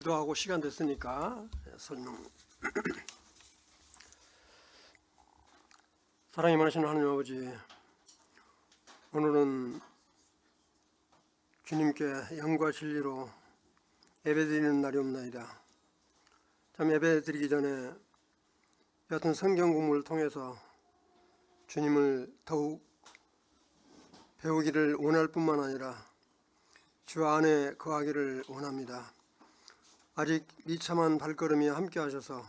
기도하고 시간 됐으니까 설명. 사랑이 많으신 하나님 아버지, 오늘은 주님께 영과 진리로 예배드리는 날이옵나이다. 참 예배드리기 전에 여하튼 성경 공부를 통해서 주님을 더욱 배우기를 원할 뿐만 아니라 주 안에 거하기를 원합니다. 아직 미참한 발걸음이 함께 하셔서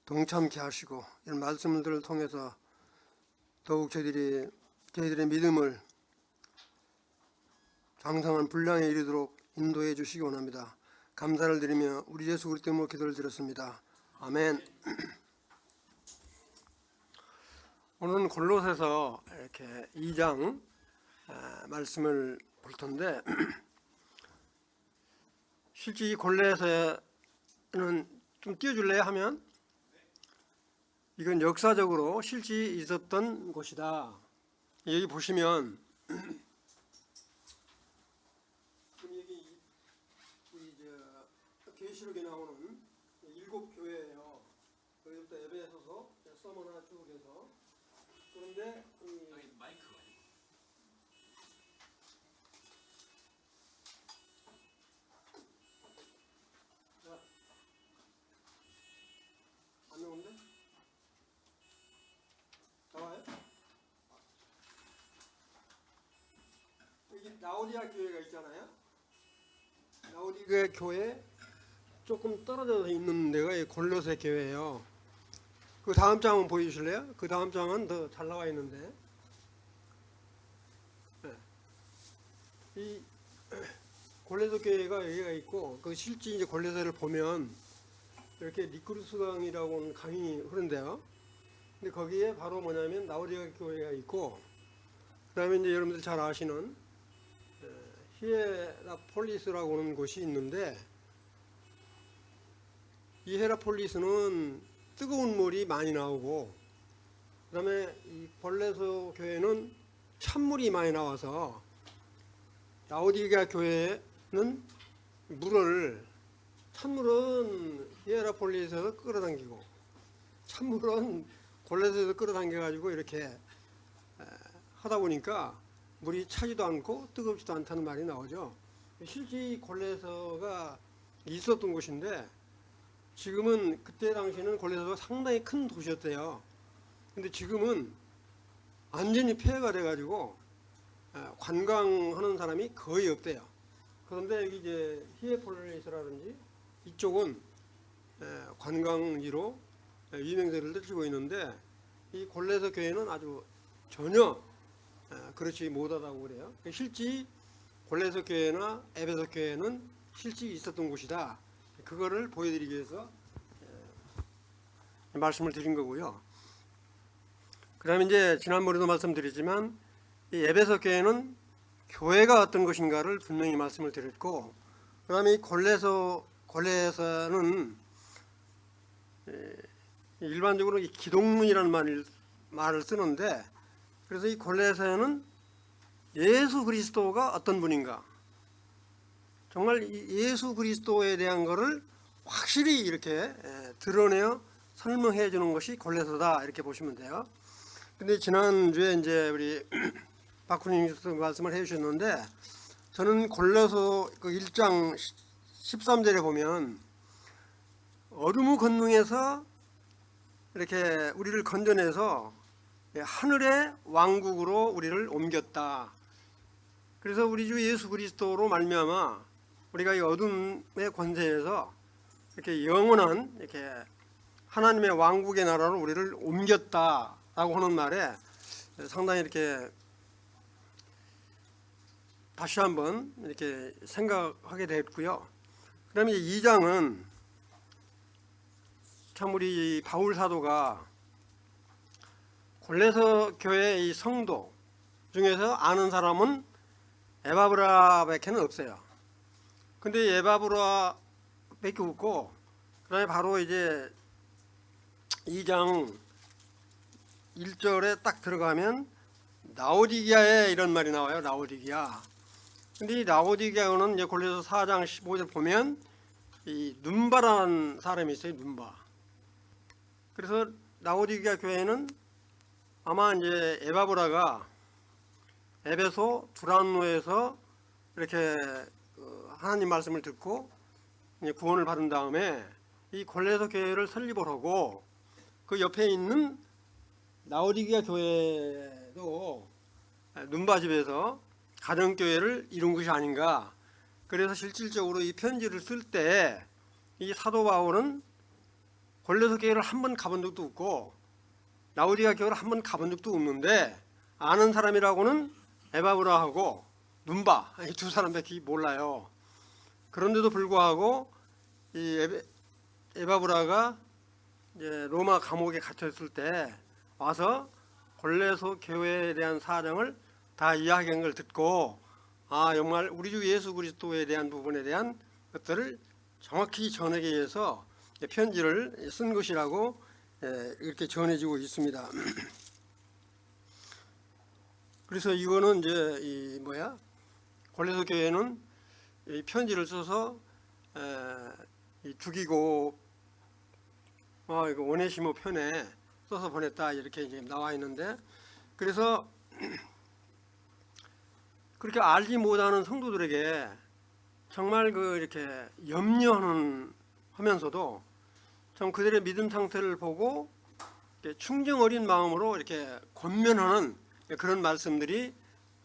동참케 하시고 이런 말씀들을 통해서 더욱 저희들의 믿음을 장성한 분량에 이르도록 인도해 주시기 원합니다. 감사를 드리며 우리 예수 그리스도 이름으로 기도를 드렸습니다. 아멘. 오늘은 골로새서 이렇게 2장 말씀을 볼 텐데 실제 이 골로새는 좀 띄워줄래요 하면 이건 역사적으로 실제 있었던 곳이다. 여기 보시면 여기 계시록에 나오는 7교회예요. 여기부터 에베소서, 서머나 쭉 해서 그런데 여기 마이크가 안 나오는데? 나와요? 여기 라오디아 교회가 있잖아요. 라오디아 교회 조금 떨어져서 있는 데가 이 골로새 교회예요. 그 다음 장 한번 보여주실래요? 그 다음 장은 더 잘 나와 있는데, 이 골로새 교회가 여기가 있고, 그 실제 이제 골로새를 보면 이렇게 니쿠르스 강이라고 하는 강이 흐른대요. 근데 거기에 바로 뭐냐면 라오디아 교회가 있고, 그다음에 이제 여러분들 잘 아시는 히에라폴리스라고 하는 곳이 있는데, 이 헤라폴리스는 뜨거운 물이 많이 나오고, 그다음에 이 골로새 교회는 찬물이 많이 나와서 라오디게아 교회는 찬물은 히에라폴리스에서 끌어당기고 찬물은 골로새에서 끌어당겨 가지고 이렇게 하다 보니까 물이 차지도 않고 뜨겁지도 않다는 말이 나오죠. 실제 골로새가 있었던 곳인데, 지금은 그때 당시에는 골로새가 상당히 큰 도시였대요. 근데 지금은 완전히 폐허가 돼가지고 관광하는 사람이 거의 없대요. 그런데 여기 이제 히에라폴리스라든지 이쪽은 관광지로 유명세를 떨치고 있는데, 이 골로새 교회는 아주 전혀 그렇지 못하다고 그래요. 실제 골로새 교회나 에베소 교회는 실제 있었던 곳이다. 그거를 보여드리기 위해서 말씀을 드린 거고요. 그 다음에 이제 지난번에도 말씀드렸지만 이 에베소 교회는 교회가 어떤 것인가를 분명히 말씀을 드렸고, 그 다음에 이 골로새는 일반적으로 이 기독론이라는 말을 쓰는데, 그래서 이 골로새는 예수 그리스도가 어떤 분인가, 정말 이 예수 그리스도에 대한 것을 확실히 이렇게 드러내어 설명해 주는 것이 골로새다, 이렇게 보시면 돼요. 근데 지난주에 이제 우리 박훈님께서 말씀을 해 주셨는데, 저는 골로새 그 1장 13절에 보면 어둠의 권능에서 이렇게 우리를 건져내서 하늘의 왕국으로 우리를 옮겼다. 그래서 우리 주 예수 그리스도로 말미암아 우리가 이 어둠의 권세에서 이렇게 영원한 이렇게 하나님의 왕국의 나라로 우리를 옮겼다라고 하는 말에 상당히 이렇게 다시 한번 이렇게 생각하게 됐고요. 그다음에 2장은 참 우리 바울 사도가 골로새 교회 이 성도 중에서 아는 사람은 에바브라밖에는 없어요. 근데 에바브라밖에 없고, 그다음에 바로 이제 2장 1절에 딱 들어가면 라오디게아에 이런 말이 나와요. 라오디게아. 근데 이 라오디게아는 이제 골로새 4장 15절 보면 이 눈바라는 사람이 있어요. 눈바. 그래서 라오디게아 교회는 아마 이제 에바브라가 에베소 두란노에서 이렇게 하나님 말씀을 듣고 이제 구원을 받은 다음에 이 골로새 교회를 설립을 하고 그 옆에 있는 라오디게아 교회도 눈바 집에서 가정교회를 이룬 것이 아닌가. 그래서 실질적으로 이 편지를 쓸 때 이 사도 바울은 골로새 교회를 한 번 가본 적도 없고 라오디게아 교회를 한 번 가본 적도 없는데 아는 사람이라고는 에바브라하고 눈바 이 두 사람밖에 몰라요. 그런데도 불구하고 이 에바브라가 이제 로마 감옥에 갇혔을 때 와서 골로새 교회에 대한 사정을 다 이야기한 걸 듣고 정말 우리 주 예수 그리스도에 대한 부분에 대한 것들을 정확히 전하기 위해서 편지를 쓴 것이라고 이렇게 전해지고 있습니다. 그래서 이거는 이제 골로새 교회는 이 편지를 써서 죽이고 이거 오네시모 편에 써서 보냈다 이렇게 이제 나와 있는데, 그래서 그렇게 알지 못하는 성도들에게 정말 이렇게 염려하면서도 참 그들의 믿음 상태를 보고 충정 어린 마음으로 이렇게 권면하는 그런 말씀들이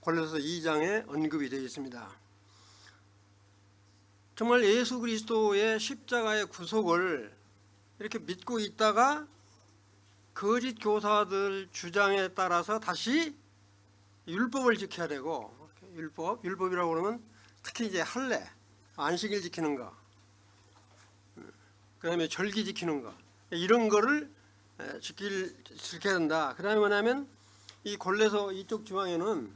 골로새 2장에 언급이 되어 있습니다. 정말 예수 그리스도의 십자가의 구속을 이렇게 믿고 있다가 거짓 교사들 주장에 따라서 다시 율법을 지켜야 되고, 율법이라고 그러면 특히 이제 할례, 안식일 지키는 거, 그 다음에 절기 지키는 거, 이런 거를 지켜야 된다. 그 다음에 뭐냐면 이 골로새 이쪽 지방에는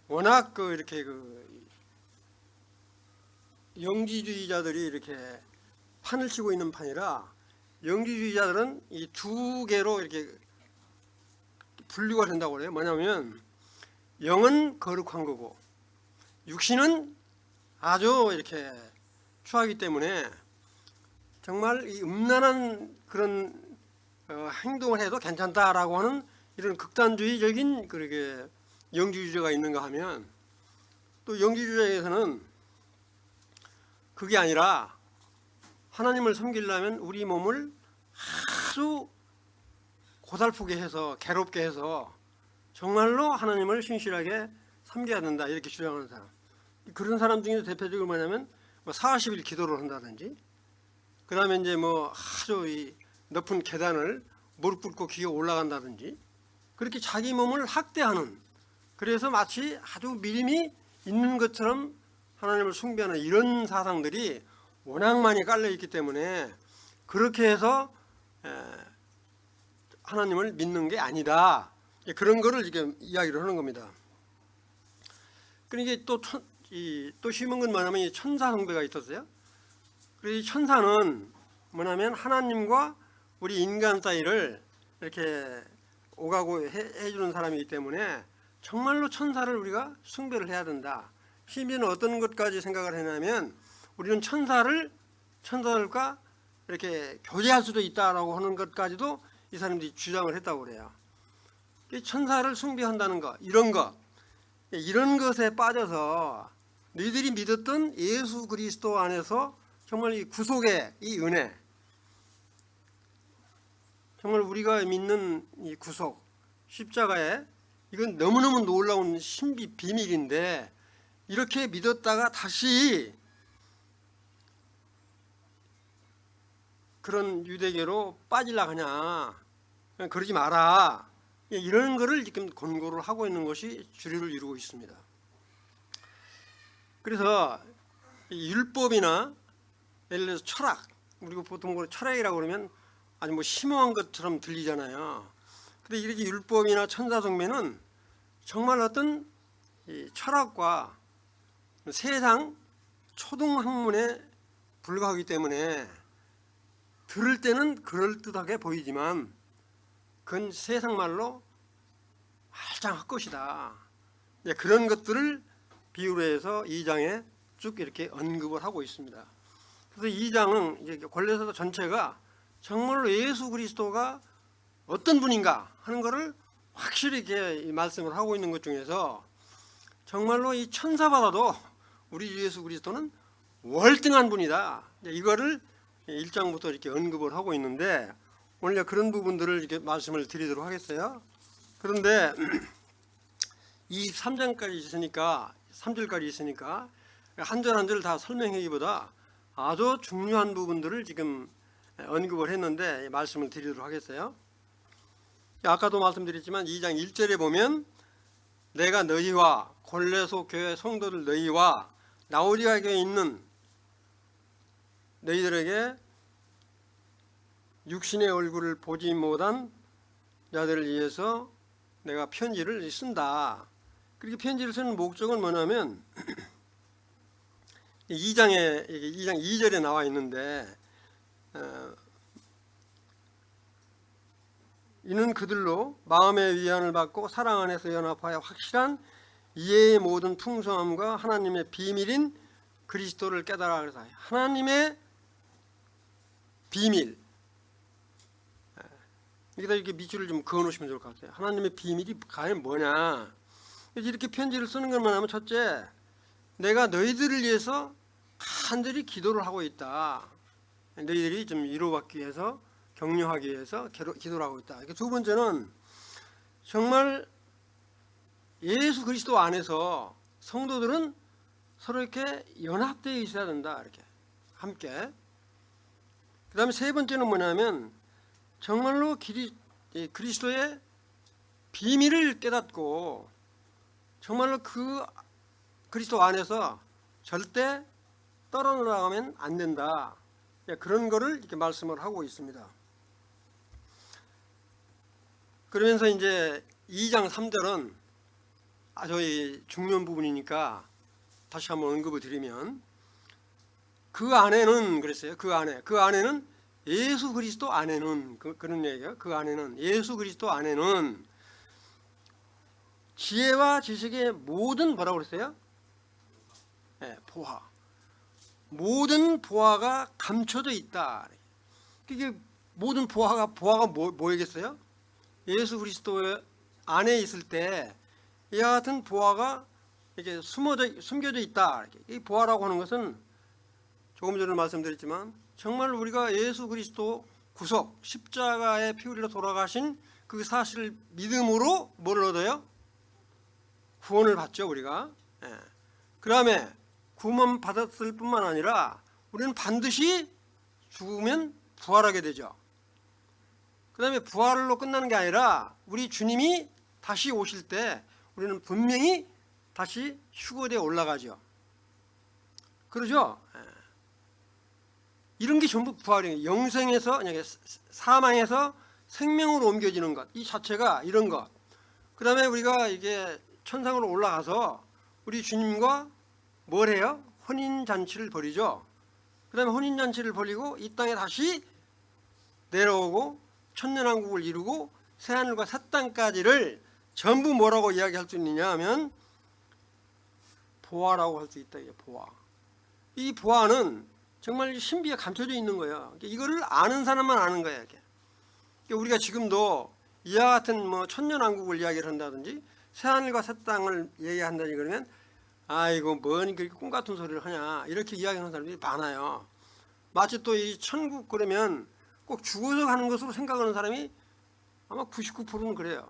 워낙 이렇게 영지주의자들이 이렇게 판을 치고 있는 판이라, 영지주의자들은 이 두 개로 이렇게 분류가 된다고 그래요. 뭐냐면 영은 거룩한 거고 육신은 아주 이렇게 추하기 때문에 정말 이 음란한 그런 행동을 해도 괜찮다라고 하는 이런 극단주의적인 그렇게 영지주의자가 있는가 하면, 또 영지주의자에서는 그게 아니라 하나님을 섬기려면 우리 몸을 아주 고달프게 해서 괴롭게 해서 정말로 하나님을 신실하게 섬겨야 된다 이렇게 주장하는 사람. 그런 사람 중에 대표적으로 뭐냐면 40일 기도를 한다든지, 그 다음에 이제 아주 이 높은 계단을 무릎 꿇고 기어 올라간다든지, 그렇게 자기 몸을 학대하는, 그래서 마치 아주 믿음이 있는 것처럼 하나님을 숭배하는 이런 사상들이 워낙 많이 깔려 있기 때문에 그렇게 해서 하나님을 믿는 게 아니다, 그런 거를 지금 이야기를 하는 겁니다. 그러니까 또 심한 건 뭐냐면 이 천사 숭배가 있었어요. 그래서 이 천사는 뭐냐면 하나님과 우리 인간 사이를 이렇게 오가고 해주는 사람이기 때문에 정말로 천사를 우리가 숭배를 해야 된다. 심지어는 어떤 것까지 생각을 했냐면 우리는 천사들과 이렇게 교제할 수도 있다라고 하는 것까지도 이 사람들이 주장을 했다고 그래요. 천사를 숭배한다는 거, 이런 것에 빠져서 너희들이 믿었던 예수 그리스도 안에서 정말 이 구속의 이 은혜, 정말 우리가 믿는 이 구속, 십자가에 이건 너무너무 놀라운 신비 비밀인데, 이렇게 믿었다가 다시 그런 유대교로 빠지려고 하냐, 그러지 마라, 이런 거를 지금 권고를 하고 있는 것이 주류를 이루고 있습니다. 그래서 율법이나 예를 들어서 철학, 우리가 보통 철학이라고 그러면 아주 심오한 것처럼 들리잖아요. 근데 이렇게 율법이나 천사숭배는 정말 어떤 철학과 세상 초등학문에 불과하기 때문에 들을 때는 그럴듯하게 보이지만 그건 세상 말로 말짱 헛것이다. 그런 것들을 비유로 해서 2장에 쭉 이렇게 언급을 하고 있습니다. 그래서 2장은 이제 골로새서 전체가 정말로 예수 그리스도가 어떤 분인가 하는 것을 확실히 이렇게 이 말씀을 하고 있는 것 중에서 정말로 이 천사보다도 우리 주 예수 그리스도는 월등한 분이다. 이거를 1장부터 이렇게 언급을 하고 있는데 오늘 그런 부분들을 이렇게 말씀을 드리도록 하겠어요. 그런데 이 3장까지 있으니까 3절까지 있으니까 한 절 한 절 다 설명하기보다 아주 중요한 부분들을 지금 언급을 했는데 말씀을 드리도록 하겠어요. 아까도 말씀드렸지만 2장 1절에 보면 내가 너희와 골로새 교회 성도들 너희와 라오디가 교회에 있는 너희들에게 육신의 얼굴을 보지 못한 자들을 위해서 내가 편지를 쓴다. 그렇게 편지를 쓰는 목적은 뭐냐면 2장 2절에 나와 있는데 이는 그들로 마음의 위안을 받고 사랑 안에서 연합하여 확실한 이해의 모든 풍성함과 하나님의 비밀인 그리스도를 깨달아. 그래서 하나님의 비밀, 여기다 이렇게 밑줄을 좀 그어놓으시면 좋을 것 같아요. 하나님의 비밀이 과연 뭐냐. 이렇게 편지를 쓰는 것만 하면 첫째, 내가 너희들을 위해서 간절히 기도를 하고 있다. 너희들이 좀 위로받기 위해서, 격려하기 위해서 기도를 하고 있다. 두 번째는 정말 예수 그리스도 안에서 성도들은 서로 이렇게 연합되어 있어야 된다. 이렇게 함께. 그 다음에 세 번째는 뭐냐면 정말로 그리스도의 비밀을 깨닫고 정말로 그 그리스도 안에서 절대 떨어나가면 안 된다. 그런 거를 이렇게 말씀을 하고 있습니다. 그러면서 이제 2장 3절은 아주 중요한 부분이니까 다시 한번 언급을 드리면 그 안에는 그랬어요. 그 안에는 예수 그리스도 안에는 그런 얘기예요. 그 안에는 예수 그리스도 안에는 지혜와 지식의 모든 뭐라고 그랬어요? 네, 보화. 모든 보화가 감춰져 있다. 이게 모든 보화가 뭐겠어요? 예수 그리스도 안에 있을 때 이와 같은 보화가 이렇게 숨겨져 있다. 이 보화라고 하는 것은 조금 전에 말씀드렸지만 정말 우리가 예수 그리스도 구속 십자가의 피 흘려 돌아가신 그 사실을 믿음으로 뭘 얻어요? 구원을 받죠. 우리가. 그 다음에 구원 받았을 뿐만 아니라 우리는 반드시 죽으면 부활하게 되죠. 그 다음에 부활로 끝나는 게 아니라 우리 주님이 다시 오실 때 우리는 분명히 다시 휴거대에 올라가죠. 그러죠? 이런 게 전부 부활이에요. 영생에서 사망에서 생명으로 옮겨지는 것, 이 자체가 이런 것. 그 다음에 우리가 이게 천상으로 올라가서 우리 주님과 뭘 해요? 혼인잔치를 벌이죠. 그 다음에 혼인잔치를 벌이고 이 땅에 다시 내려오고 천년왕국을 이루고 새하늘과 새 땅까지를 전부 뭐라고 이야기할 수 있느냐 하면 보화라고 할 수 있다. 이게 보화. 이 보화는 정말 신비가 감춰져 있는 거예요. 이거를 아는 사람만 아는 거예요. 이게. 우리가 지금도 이와 같은 뭐 천년왕국을 이야기를 한다든지 새하늘과 새 땅을 얘기한다든지 그러면 아이고 뭔 그렇게 꿈 같은 소리를 하냐 이렇게 이야기하는 사람들이 많아요. 마치 또 이 천국 그러면 꼭 죽어서 가는 것으로 생각하는 사람이 아마 99%는 그래요.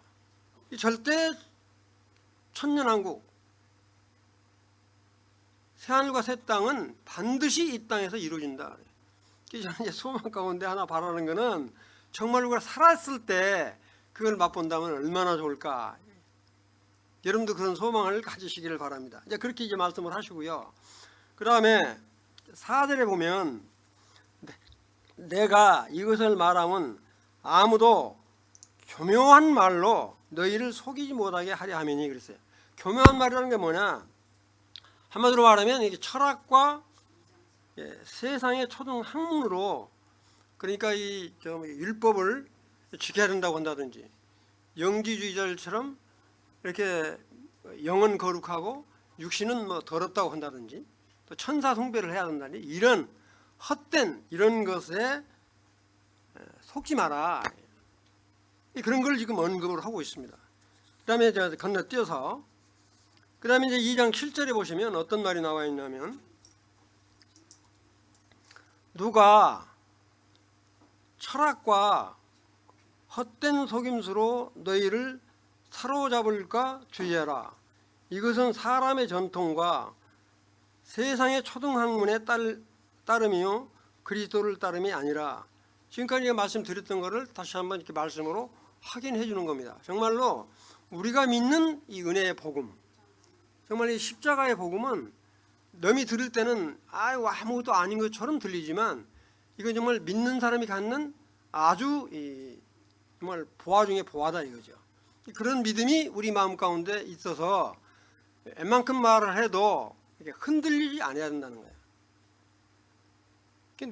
절대 천년왕국 새하늘과 새 땅은 반드시 이 땅에서 이루어진다. 저는 이제 소망 가운데 하나 바라는 것은 정말 우리가 살았을 때 그걸 맛본다면 얼마나 좋을까. 여러분도 그런 소망을 가지시기를 바랍니다. 이제 그렇게 이제 말씀을 하시고요. 그 다음에 4절에 보면 내가 이것을 말하면 아무도 교묘한 말로 너희를 속이지 못하게 하려 함이니 그랬어요. 교묘한 말이라는 게 뭐냐? 한마디로 말하면 이게 철학과 세상의 초등 학문으로 그러니까 이 율법을 지켜야 된다고 한다든지 영지주의자들처럼 이렇게 영은 거룩하고 육신은 뭐 더럽다고 한다든지 또 천사 숭배를 해야 된다니 이런 헛된 이런 것에 속지 마라. 그런 걸 지금 언급을 하고 있습니다. 그 다음에 제가 건너뛰어서 그 다음에 이제 2장 7절에 보시면 어떤 말이 나와 있냐면, 누가 철학과 헛된 속임수로 너희를 사로잡을까 주의하라. 이것은 사람의 전통과 세상의 초등학문에 따름이요 그리스도를 따름이 아니라. 지금까지 말씀드렸던 것을 다시 한번 이렇게 말씀으로 확인해 주는 겁니다. 정말로 우리가 믿는 이 은혜의 복음, 정말 이 십자가의 복음은 남이 들을 때는 아무것도 아닌 것처럼 들리지만, 이건 정말 믿는 사람이 갖는 아주 정말 보화 중에 보화다 이거죠. 그런 믿음이 우리 마음 가운데 있어서 웬만큼 말을 해도 이렇게 흔들리지 않아야 된다는 거예요.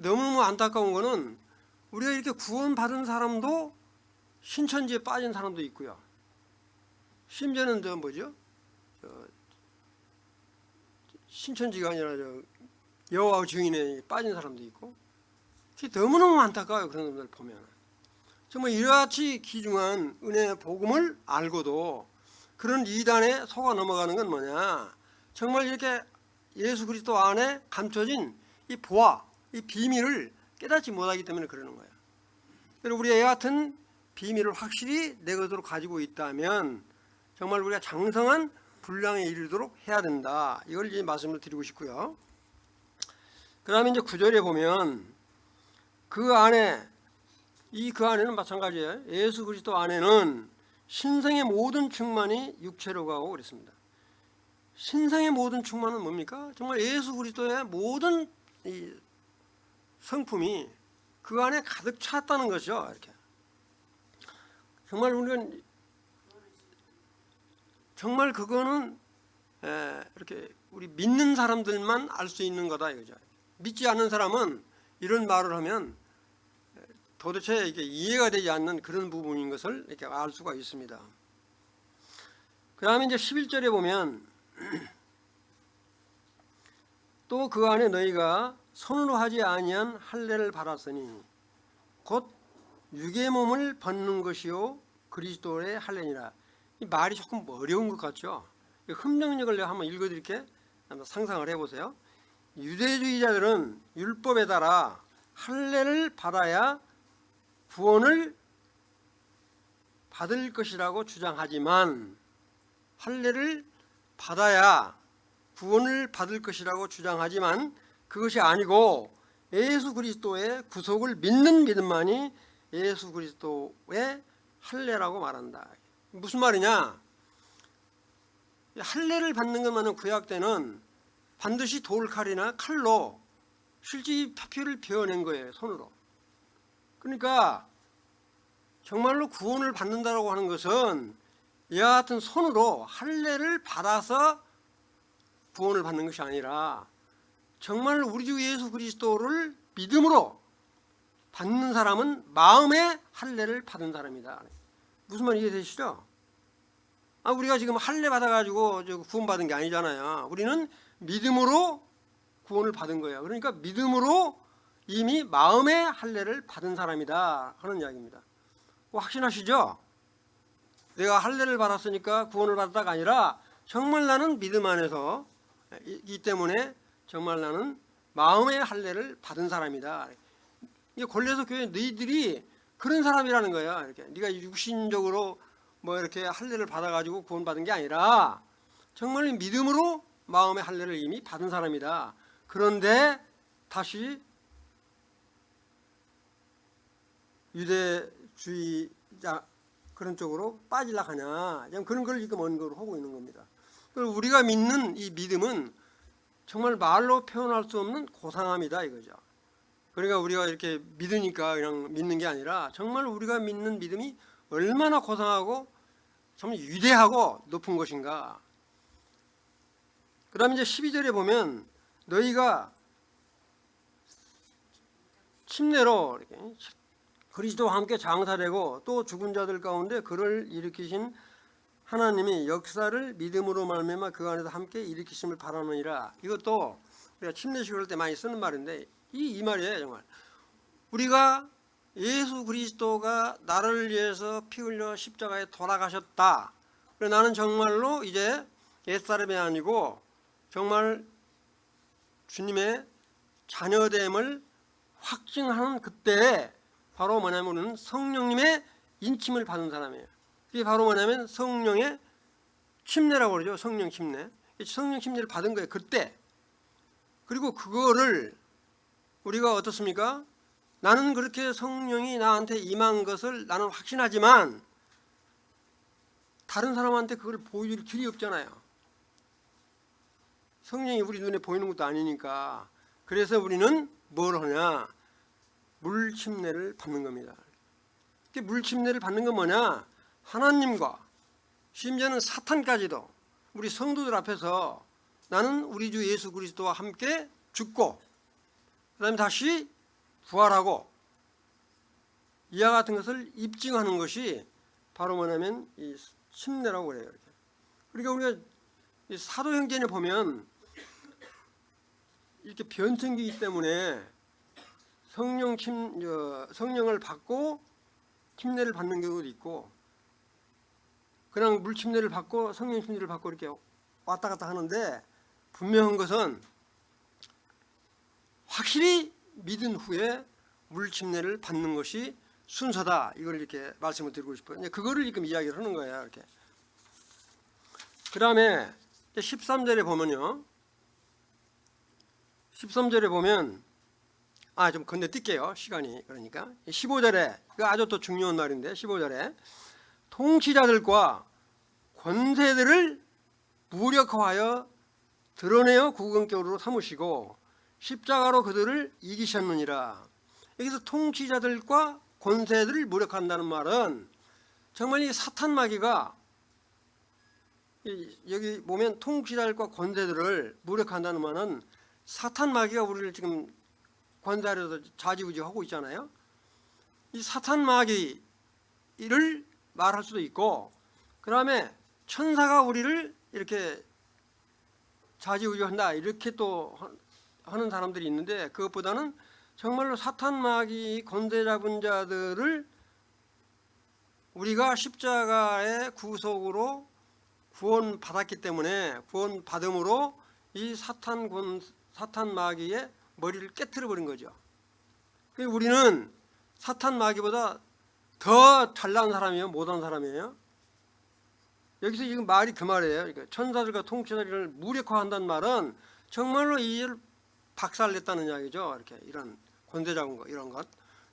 너무너무 안타까운 거는 우리가 이렇게 구원받은 사람도 신천지에 빠진 사람도 있고요. 심지어는 신천지가 아니라 여호와 증인에 빠진 사람도 있고, 너무너무 안타까워요. 그런 분들 보면 정말 이같이 귀중한 은혜의 복음을 알고도 그런 이단에 속아 넘어가는 건 뭐냐, 정말 이렇게 예수 그리스도 안에 감춰진 이 보화, 이 비밀을 깨닫지 못하기 때문에 그러는 거예요. 그리고 우리가 이 같은 비밀을 확실히 내 것으로 가지고 있다면 정말 우리가 장성한 분량에 이르도록 해야 된다. 이걸 이제 말씀을 드리고 싶고요. 그 다음에 이제 9절에 보면 그 안에는 마찬가지예요. 예수 그리스도 안에는 신성의 모든 충만이 육체로 가고 그랬습니다. 신성의 모든 충만은 뭡니까? 정말 예수 그리스도의 모든 이 성품이 그 안에 가득 찼다는 것이죠. 이렇게 정말 우리는 정말 그거는 이렇게 우리 믿는 사람들만 알 수 있는 거다 이거죠. 믿지 않는 사람은 이런 말을 하면 도대체 이게 이해가 되지 않는 그런 부분인 것을 이렇게 알 수가 있습니다. 그 다음에 이제 11절에 보면 또 그 안에 너희가 손으로 하지 아니한 할례를 받았으니 곧 육의 몸을 벗는 것이요 그리스도의 할례니라. 이 말이 조금 어려운 것 같죠. 흠령력을 내가 한번 읽어드릴게. 한번 상상을 해보세요. 유대주의자들은 율법에 따라 할례를 받아야 구원을 받을 것이라고 주장하지만, 할례를 받아야 구원을 받을 것이라고 주장하지만 그것이 아니고 예수 그리스도의 구속을 믿는 믿음만이 예수 그리스도의 할례라고 말한다. 무슨 말이냐? 할례를 받는 것만은 구약 때는 반드시 돌칼이나 칼로 실제 표피를 베어낸 거예요, 손으로. 그러니까 정말로 구원을 받는다라고 하는 것은 이와 같은 손으로 할례를 받아서 구원을 받는 것이 아니라 정말 우리 주 예수 그리스도를 믿음으로 받는 사람은 마음의 할례를 받은 사람이다. 무슨 말 이해되시죠? 우리가 지금 할례 받아가지고 구원받은 게 아니잖아요. 우리는 믿음으로 구원을 받은 거예요. 그러니까 믿음으로 이미 마음의 할례를 받은 사람이다 하는 이야기입니다. 확신하시죠? 내가 할례를 받았으니까 구원을 받았다가 아니라 정말 나는 믿음 안에서 이 때문에 정말 나는 마음의 할례를 받은 사람이다. 이게 골로새 교회 너희들이 그런 사람이라는 거야. 이렇게 네가 육신적으로 이렇게 할례를 받아가지고 구원받은 게 아니라 정말 믿음으로 마음의 할례를 이미 받은 사람이다. 그런데 다시 유대주의자 그런 쪽으로 빠지려고 하냐, 그런 걸 지금 언급을 하고 있는 겁니다. 우리가 믿는 이 믿음은 정말 말로 표현할 수 없는 고상함이다 이거죠. 그러니까 우리가 이렇게 믿으니까 그냥 믿는 게 아니라 정말 우리가 믿는 믿음이 얼마나 고상하고 정말 위대하고 높은 것인가. 그 다음에 이제 12절에 보면 너희가 침례로 이렇게 그리스도와 함께 장사되고 또 죽은 자들 가운데 그를 일으키신 하나님이 역사를 믿음으로 말미암아 그 안에서 함께 일으키심을 바라느니라. 이것도 우리가 침례식을 할 때 많이 쓰는 말인데 이 말이에요. 정말 우리가 예수 그리스도가 나를 위해서 피 흘려 십자가에 돌아가셨다. 그래서 나는 정말로 이제 옛사람이 아니고 정말 주님의 자녀됨을 확증하는 그때 바로 뭐냐면 우리는 성령님의 인침을 받은 사람이에요. 이게 바로 뭐냐면 성령의 침례라고 그러죠. 성령 침례. 성령 침례를 받은 거예요. 그때. 그리고 그거를 우리가 어떻습니까? 나는 그렇게 성령이 나한테 임한 것을 나는 확신하지만 다른 사람한테 그걸 보여줄 길이 없잖아요. 성령이 우리 눈에 보이는 것도 아니니까. 그래서 우리는 뭘 하냐? 물 침례를 받는 겁니다. 물 침례를 받는 건 뭐냐? 하나님과 심지어는 사탄까지도 우리 성도들 앞에서 나는 우리 주 예수 그리스도와 함께 죽고 그 다음에 다시 부활하고 이와 같은 것을 입증하는 것이 바로 뭐냐면 이 침례라고 그래요. 이렇게. 그러니까 우리가 이 사도행전에 보면 이렇게 변성기이기 때문에 성령을 받고 침례를 받는 경우도 있고 그냥 물 침례를 받고 성령 침례를 받고 이렇게 왔다 갔다 하는데 분명한 것은 확실히 믿은 후에 물 침례를 받는 것이 순서다. 이걸 이렇게 말씀을 드리고 싶어요. 그거를 지금 이야기를 하는 거예요. 이렇게. 그 다음에 13절에 보면요. 13절에 보면 좀 건너뛸게요. 시간이 그러니까 15절에 이거 아주 또 중요한 말인데 15절에 통치자들과 권세들을 무력화하여 드러내어 구원격으로 삼으시고 십자가로 그들을 이기셨느니라. 여기서 통치자들과 권세들을 무력화한다는 말은 정말 이 사탄 마귀가 여기 보면 통치자들과 권세들을 무력화한다는 말은 사탄 마귀가 우리를 지금 권세하려서 좌지우지하고 있잖아요. 이 사탄 마귀를 말할 수도 있고 그 다음에 천사가 우리를 이렇게 좌지우지한다 이렇게 또 하는 사람들이 있는데 그것보다는 정말로 사탄 마귀 권세 잡은 자들을 우리가 십자가의 구속으로 구원받았기 때문에 구원받음으로 이 사탄 마귀의 머리를 깨트려 버린 거죠. 우리는 사탄 마귀보다 더 잘난 사람이에요? 못한 사람이에요? 여기서 지금 말이 그 말이에요. 그러니까 천사들과 통치자들을 무력화한다는 말은 정말로 이 일을 박살냈다는 이야기죠. 이렇게 이런 권세 잡은 거 이런 것.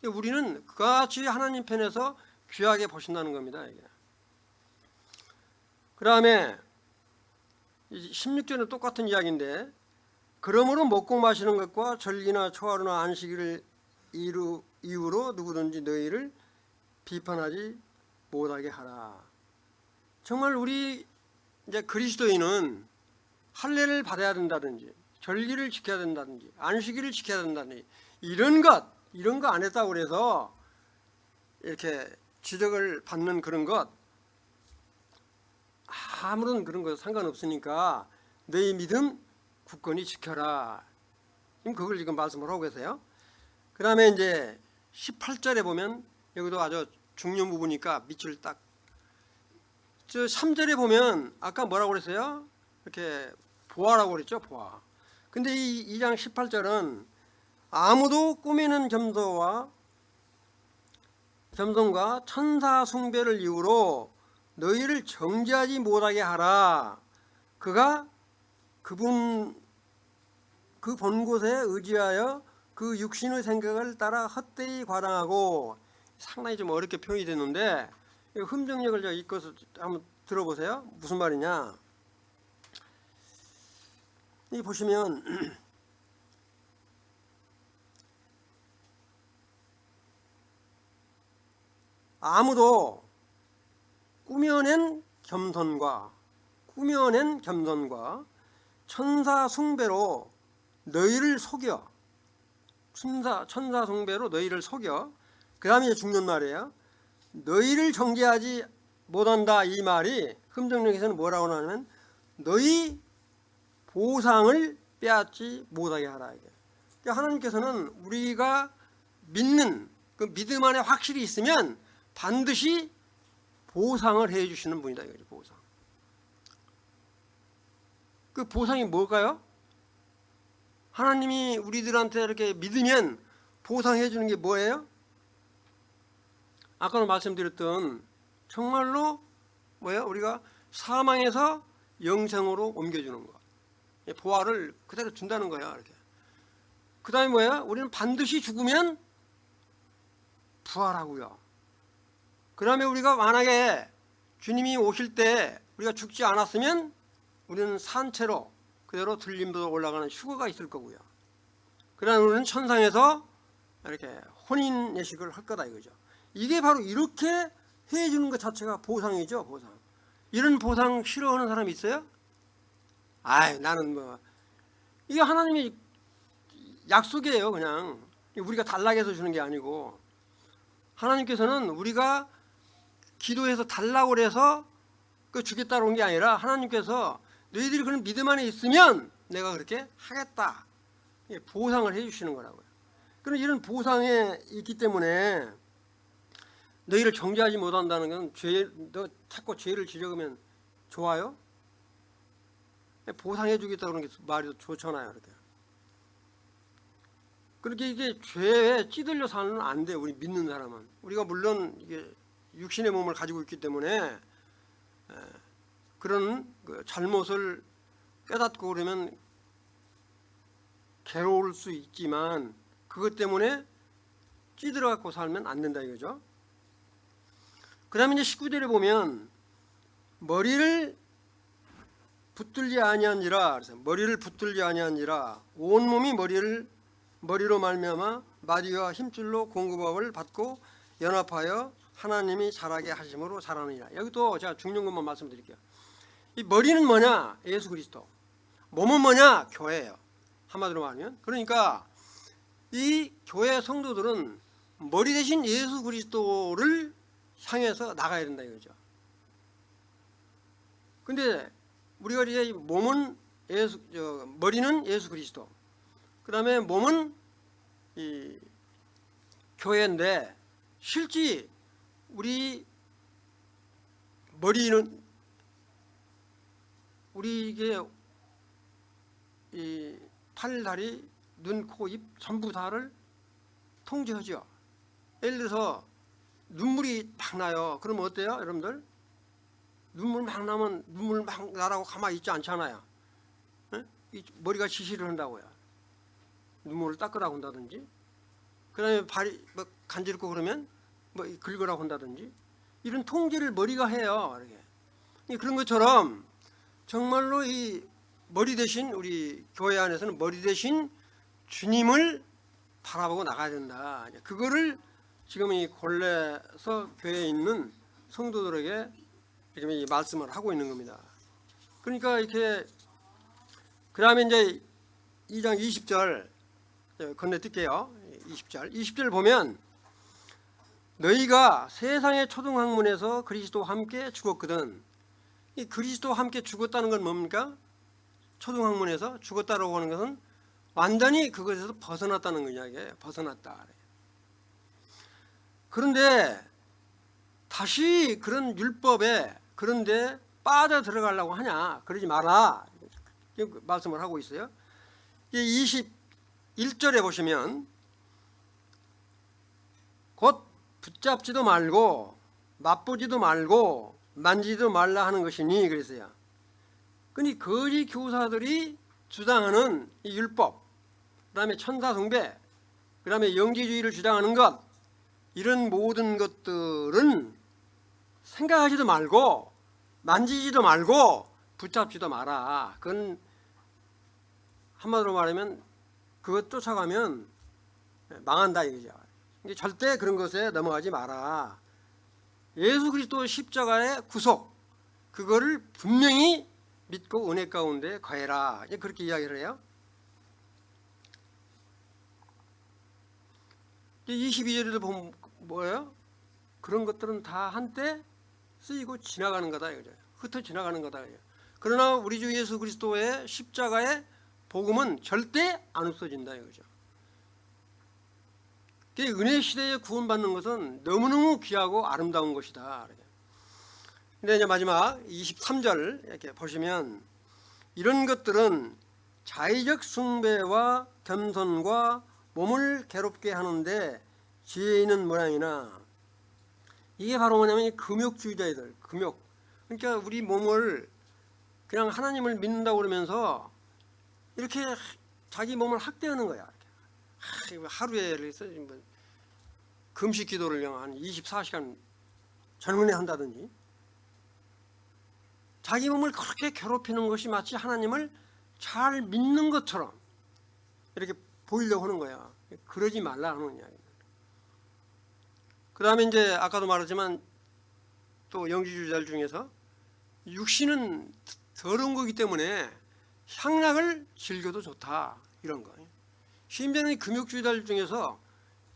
우리는 그같이 하나님 편에서 귀하게 보신다는 겁니다. 이게. 그 다음에 16절은 똑같은 이야기인데 그러므로 먹고 마시는 것과 절기나 초하루나 안식일을 이유로 누구든지 너희를 비판하지 못하게 하라. 정말 우리 이제 그리스도인은 할례를 받아야 된다든지 절기를 지켜야 된다든지 안식일을 지켜야 된다든지 이런 거 안 했다고 그래서 이렇게 지적을 받는 그런 것 아무런 그런 거 상관없으니까 너희 믿음 굳건히 지켜라. 그걸 지금 말씀을 하고 계세요. 그 다음에 이제 18절에 보면 여기도 아주 중요한 부분이니까 밑줄 딱. 저 3절에 보면 아까 뭐라고 그랬어요? 이렇게 보아라고 그랬죠. 보아. 근데 이 2장 18절은 아무도 꾸미는 점성과 천사 숭배를 이유로 너희를 정죄하지 못하게 하라. 그가 그 본 곳에 의지하여 그 육신의 생각을 따라 헛되이 과장하고 상당히 좀 어렵게 표현이 됐는데 흠정력을 제가 읽어서 한번 들어보세요. 무슨 말이냐? 이 보시면 아무도 꾸며낸 겸손과 천사 숭배로 너희를 속여 천사 숭배로 너희를 속여 그 다음에 중요한 말이에요. 너희를 정죄하지 못한다. 이 말이 흠정력에서는 뭐라고 하냐면 너희 보상을 빼앗지 못하게 하라. 이게. 하나님께서는 우리가 믿는 그 믿음 안에 확실히 있으면 반드시 보상을 해 주시는 분이다 이거죠. 보상. 그 보상이 뭘까요? 하나님이 우리들한테 이렇게 믿으면 보상해 주는 게 뭐예요? 아까도 말씀드렸던 정말로 뭐예요? 우리가 사망에서 영생으로 옮겨주는 거. 보화를 그대로 준다는 거야. 이렇게. 그 다음에 뭐야? 우리는 반드시 죽으면 부활하고요. 그 다음에 우리가 만약에 주님이 오실 때 우리가 죽지 않았으면 우리는 산채로 그대로 들림도 올라가는 휴거가 있을 거고요. 그 다음에 우리는 천상에서 이렇게 혼인 예식을 할 거다 이거죠. 이게 바로 이렇게 해주는 것 자체가 보상이죠. 보상. 이런 보상 싫어하는 사람이 있어요? 아이, 나는 뭐 이게 하나님의 약속이에요. 그냥 우리가 달라고 해서 주는 게 아니고, 하나님께서는 우리가 기도해서 달라고 그래서 그 주겠다고 온 게 아니라 하나님께서 너희들이 그런 믿음 안에 있으면 내가 그렇게 하겠다, 보상을 해 주시는 거라고요. 그럼 이런 보상에 있기 때문에 너희를 정죄하지 못한다는 건 너 자꾸 죄를 지적하면 좋아요? 보상해 주겠다 그러는 게 말이 좋잖아요. 이렇게. 그렇게 이게 죄에 찌들려 살면 안 돼. 우리 믿는 사람은. 우리가 물론 이게 육신의 몸을 가지고 있기 때문에 그런 그 잘못을 깨닫고 그러면 괴로울 수 있지만 그것 때문에 찌들어 갖고 살면 안 된다 이거죠. 그 다음에 이제 19절에 보면 머리를 붙들지 아니한지라, 그래서 머리를 붙들지 아니한지라 온몸이 머리로 말미암아 마디와 힘줄로 공급업을 받고 연합하여 하나님이 자라게 하심으로 자라느니라. 여기 또 제가 중요한 것만 말씀드릴게요. 이 머리는 뭐냐? 예수 그리스도. 몸은 뭐냐? 교회예요. 한마디로 말하면. 그러니까 이 교회 성도들은 머리 대신 예수 그리스도를 향해서 나가야 된다 이거죠. 근데 우리가 이제 몸은 머리는 예수 그리스도, 그 다음에 몸은 이 교회인데, 실제 우리 머리는 우리 이게 이 팔, 다리, 눈, 코, 입 전부 다를 통제하죠. 예를 들어서 눈물이 막 나요. 그러면 어때요, 여러분들? 눈물 막 나면 눈물 막 나라고 가만히 있지 않잖아요. 이 머리가 지시를 한다고요. 눈물을 닦으라고 한다든지, 그 다음에 발이 뭐 간지럽고 그러면 뭐 긁으라고 한다든지, 이런 통제를 머리가 해요. 이렇게. 그런 것처럼 정말로 이 머리 대신 우리 교회 안에서는 머리 대신 주님을 바라보고 나가야 된다. 그거를 지금 이 골레서 교회에 있는 성도들에게 이렇게 말씀을 하고 있는 겁니다. 그러니까 이렇게, 그 다음에 이제 2장 20절 건네뛸게요. 20절 보면 너희가 세상의 초등학문에서 그리스도와 함께 죽었거든. 이 그리스도와 함께 죽었다는 건 뭡니까? 초등학문에서 죽었다라고 하는 것은 완전히 그것에서 벗어났다는 거냐. 이게 벗어났다. 그런데 다시 그런 율법에 그런데 빠져 들어가려고 하냐? 그러지 마라. 말씀을 하고 있어요. 21절에 보시면 곧 붙잡지도 말고 맛보지도 말고 만지지도 말라 하는 것이니 그랬어요. 그러니 거짓 교사들이 주장하는 이 율법, 그 다음에 천사 숭배, 그 다음에 영지주의를 주장하는 것, 이런 모든 것들은 생각하지도 말고 만지지도 말고 붙잡지도 마라. 그건 한마디로 말하면 그것 쫓아가면 망한다 이거죠. 절대 그런 것에 넘어가지 마라. 예수 그리스도 십자가의 구속, 그거를 분명히 믿고 은혜 가운데 거해라. 그렇게 이야기를 해요. 22절에도 보면 뭐예요? 그런 것들은 다 한때 쓰이고 지나가는 거다 이거죠. 흩어 지나가는 거다. 그러나 우리 주 예수 그리스도의 십자가의 복음은 절대 안 없어진다 이거죠. 은혜 시대에 구원받는 것은 너무너무 귀하고 아름다운 것이다. 근데 이제 마지막 23절 이렇게 보시면 이런 것들은 자의적 숭배와 겸손과 몸을 괴롭게 하는데 지혜 있는 모양이나, 이게 바로 뭐냐면 이 금욕주의자들, 금욕. 그러니까 우리 몸을 그냥 하나님을 믿는다고 그러면서 이렇게 자기 몸을 학대하는 거야. 하루에 그래서 금식 기도를 한 24시간 전문에 한다든지, 자기 몸을 그렇게 괴롭히는 것이 마치 하나님을 잘 믿는 것처럼 이렇게 보이려고 하는 거야. 그러지 말라 하는 이야기. 그 다음에 이제 아까도 말했지만 또 영지주의자들 중에서 육신은 더러운 거기 때문에 향락을 즐겨도 좋다, 이런 거. 심지어는 이 금욕주의자들 중에서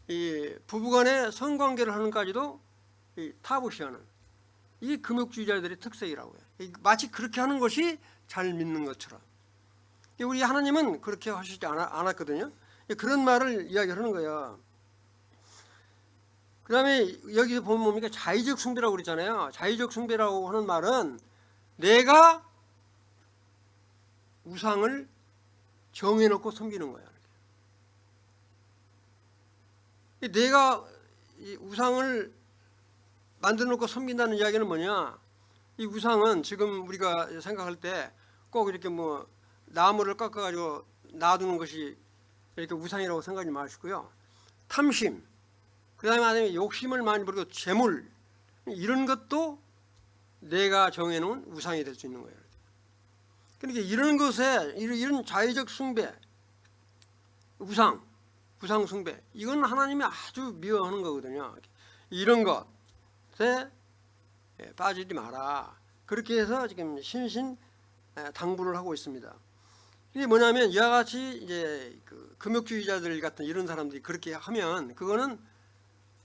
이 부부간의 성관계를 하는까지도 타부시하는, 이게 금욕주의자들의 특색이라고 해요. 마치 그렇게 하는 것이 잘 믿는 것처럼. 우리 하나님은 그렇게 하시지 않았거든요. 그런 말을 이야기하는 거예요. 그 다음에 여기서 보면 뭡니까? 자의적 숭배라고 그랬잖아요. 자의적 숭배라고 하는 말은 내가 우상을 정해놓고 섬기는 거야. 내가 이 우상을 만들어놓고 섬긴다는 이야기는 뭐냐? 이 우상은 지금 우리가 생각할 때 꼭 이렇게 뭐 나무를 깎아가지고 놔두는 것이 이렇게 우상이라고 생각하지 마시고요. 탐심, 그 다음에 욕심을 많이 부리고 재물, 이런 것도 내가 정해놓은 우상이 될 수 있는 거예요. 그러니까 이런 것에, 이런 자의적 숭배, 우상 숭배, 이건 하나님이 아주 미워하는 거거든요. 이런 것에 빠지지 마라. 그렇게 해서 지금 신신 당부를 하고 있습니다. 이게 뭐냐면 이와 같이 이제 그 금욕주의자들 같은 이런 사람들이 그렇게 하면 그거는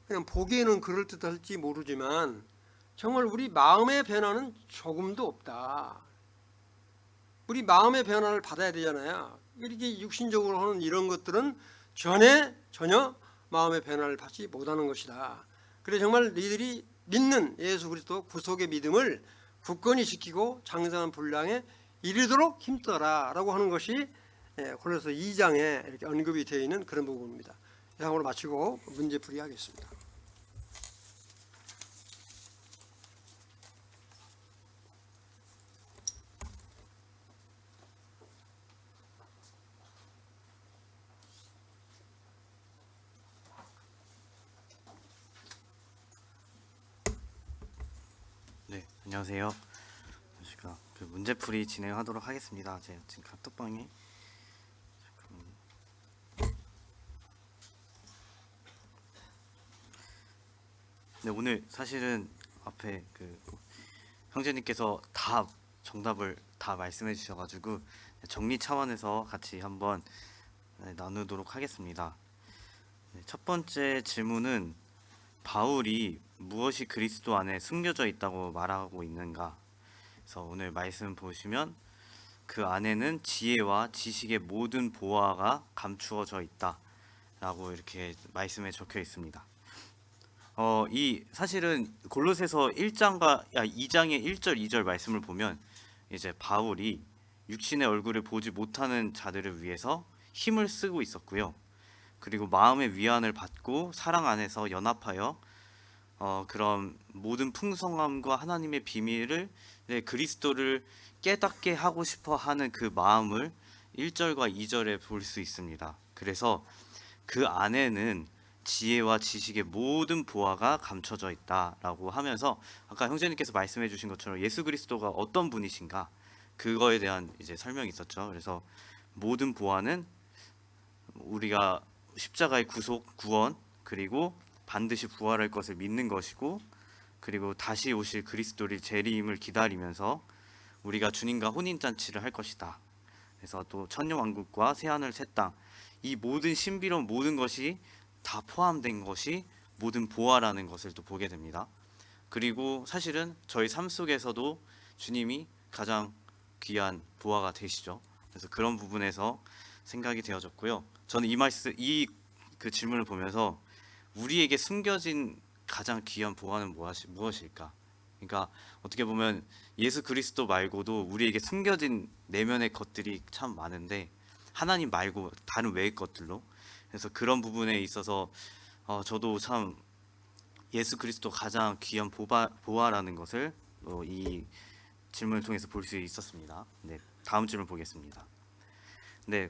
그냥 보기에는 그럴 듯할지 모르지만 정말 우리 마음의 변화는 조금도 없다. 우리 마음의 변화를 받아야 되잖아요. 이렇게 육신적으로 하는 이런 것들은 전혀 마음의 변화를 받지 못하는 것이다. 그래서 정말 너희들이 믿는 예수 그리스도 구속의 믿음을 굳건히 지키고 장성한 분량에 이르도록 힘써라 라고 하는 것이 골로새 2장에 이렇게 언급이 되어 있는 그런 부분입니다. 이상으로 마치고 문제풀이 하겠습니다. 네, 안녕하세요. 제가 그 문제풀이 진행하도록 하겠습니다. 제가 지금 카톡방에 네, 오늘 사실은 앞에 그 형제님께서 다 정답을 다 말씀해 주셔가지고 정리 차원에서 같이 한번 나누도록 하겠습니다. 첫 번째 질문은 바울이 무엇이 그리스도 안에 숨겨져 있다고 말하고 있는가? 그래서 오늘 말씀 보시면 그 안에는 지혜와 지식의 모든 보화가 감추어져 있다라고 이렇게 말씀에 적혀 있습니다. 이 사실은 골로새서 2장의 1절 2절 말씀을 보면 이제 바울이 육신의 얼굴을 보지 못하는 자들을 위해서 힘을 쓰고 있었고요. 그리고 마음의 위안을 받고 사랑 안에서 연합하여 그런 모든 풍성함과 하나님의 비밀을 그리스도를 깨닫게 하고 싶어 하는 그 마음을 1절과 2절에 볼 수 있습니다. 그래서 그 안에는 지혜와 지식의 모든 보화가 감춰져 있다라고 하면서 아까 형제님께서 말씀해 주신 것처럼 예수 그리스도가 어떤 분이신가 그거에 대한 이제 설명이 있었죠. 그래서 모든 보화는 우리가 십자가의 구속, 구원, 그리고 반드시 부활할 것을 믿는 것이고, 그리고 다시 오실 그리스도의 재림을 기다리면서 우리가 주님과 혼인잔치를 할 것이다. 그래서 또 천년왕국과 새하늘 새 땅, 이 모든 신비로운 모든 것이 다 포함된 것이 모든 보화라는 것을 또 보게 됩니다. 그리고 사실은 저희 삶 속에서도 주님이 가장 귀한 보화가 되시죠. 그래서 그런 부분에서 생각이 되어졌고요. 저는 이 그 질문을 보면서 우리에게 숨겨진 가장 귀한 보화는 무엇일까? 그러니까 어떻게 보면 예수 그리스도 말고도 우리에게 숨겨진 내면의 것들이 참 많은데 하나님 말고 다른 외의 것들로, 그래서 그런 부분에 있어서 저도 참 예수 그리스도 가장 귀한 보화라는 것을 이 질문을 통해서 볼 수 있었습니다. 네, 다음 질문 보겠습니다. 네,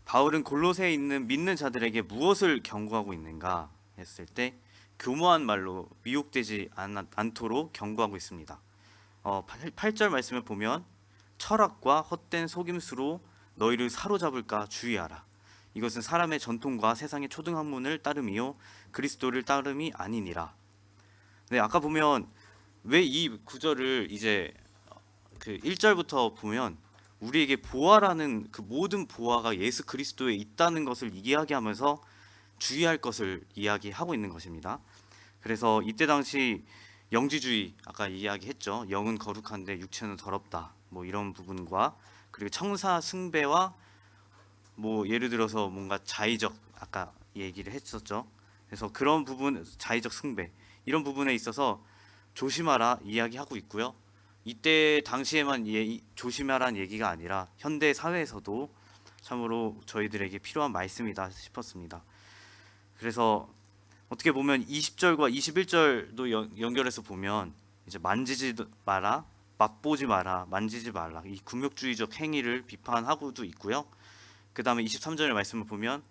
바울은 골로새에 있는 믿는 자들에게 무엇을 경고하고 있는가 했을 때 교모한 말로 미혹되지 않도록 경고하고 있습니다. 8절 말씀을 보면 철학과 헛된 속임수로 너희를 사로잡을까 주의하라. 이것은 사람의 전통과 세상의 초등학문을 따름이요 그리스도를 따름이 아니니라. 네, 아까 보면 왜 이 구절을 이제 그 1절부터 보면 우리에게 보화라는 그 모든 보화가 예수 그리스도에 있다는 것을 이야기하면서 주의할 것을 이야기하고 있는 것입니다. 그래서 이때 당시 영지주의, 아까 이야기했죠. 영은 거룩한데 육체는 더럽다. 뭐 이런 부분과, 그리고 청사 숭배와 뭐 예를 들어서 뭔가 자의적, 아까 얘기를 했었죠. 그래서 그런 부분, 자의적 숭배 이런 부분에 있어서 조심하라 이야기하고 있고요. 이때 당시에만 조심하라는 얘기가 아니라 현대 사회에서도 참으로 저희들에게 필요한 말씀이다 싶었습니다. 그래서 어떻게 보면 20절과 21절도 연결해서 보면 이제 만지지 마라, 맛보지 마라, 만지지 말라, 이 금욕주의적 행위를 비판하고도 있고요. 그 다음에 23절의 말씀을 보면